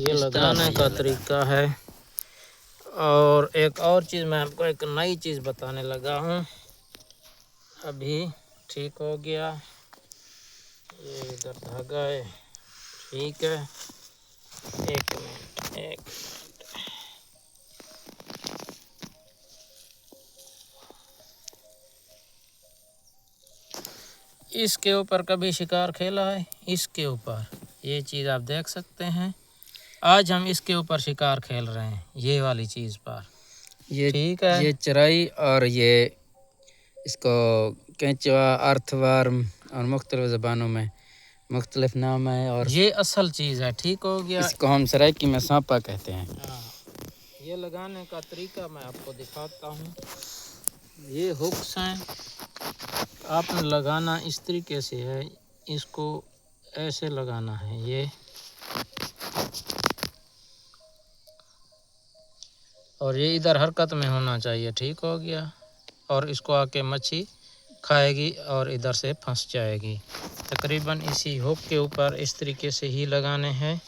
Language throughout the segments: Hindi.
ये लगाने का तरीका है। और एक और चीज़ मैं आपको एक नई चीज़ बताने लगा हूँ। अभी ठीक हो गया। ये इधर धागा है, ठीक है। एक मिनट। इसके ऊपर कभी शिकार खेला है? इसके ऊपर ये चीज़ आप देख सकते हैं। आज हम इसके ऊपर शिकार खेल रहे हैं, ये वाली चीज़ पर। ये ठीक है। ये चराई और ये इसको केंचुआ, अर्थवर्म और मुख्तलिफ ज़बानों में मुख्तलिफ नाम है। और ये असल चीज़ है, ठीक हो गया। इसको हम सराइकी में सांपा कहते हैं। हाँ, ये लगाने का तरीका मैं आपको दिखाता हूँ। ये हुक्स हैं, आपने लगाना इस तरीके से है, इसको ऐसे लगाना है। ये और ये इधर हरकत में होना चाहिए, ठीक हो गया। और इसको आके मच्छी खाएगी और इधर से फंस जाएगी। तकरीबन इसी हुक के ऊपर इस तरीके से ही लगाने हैं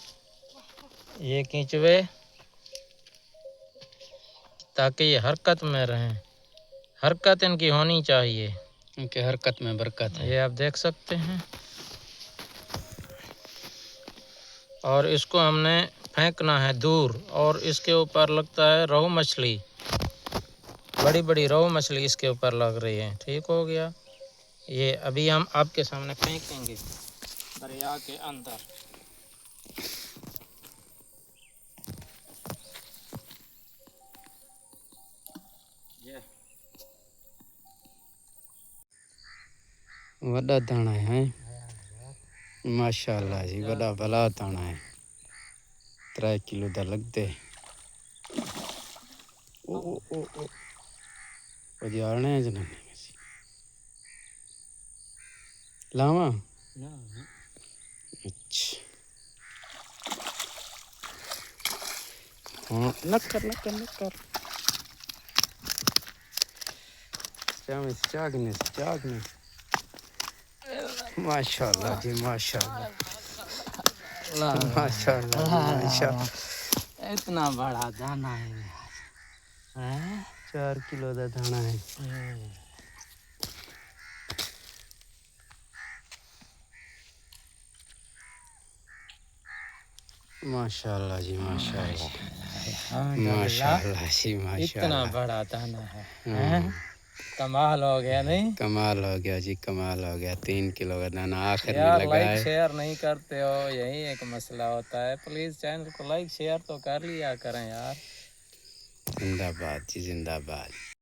ये केंचुए, ताकि ये हरकत में रहें। हरकत इनकी होनी चाहिए, क्योंकि हरकत में बरकत है। ये आप देख सकते हैं। और इसको हमने फेंकना है दूर। और इसके ऊपर लगता है रोहू मछली, बड़ी बड़ी रोहू मछली इसके ऊपर लग रही है, ठीक हो गया। ये अभी हम आपके सामने फेंकेंगे दरिया के अंदर। ये वड़ा दाना है माशाअल्लाह जी, वड़ा भला दाना है। 3 किलो दा लगदे। ओ वजाने जनाने लावा। अच्छा हाँ, नकर चागने माशाअल्लाह जी, माशाअल्लाह माशाअल्लाह। इतना बड़ा दाना है, 4 किलो दा दाना है। माशाअल्लाह जी, माशाअल्लाह माशाअल्लाह जी, माशाअल्लाह। इतना बड़ा दाना है, कमाल हो गया। नहीं, कमाल हो गया जी, कमाल हो गया। 3 किलो का दाना आखिर में यार लगा लाइक है। शेयर नहीं करते हो, यही एक मसला होता है। प्लीज़ चैनल को लाइक शेयर तो कर लिया करें यार। जिंदाबाद जी, जिंदाबाद।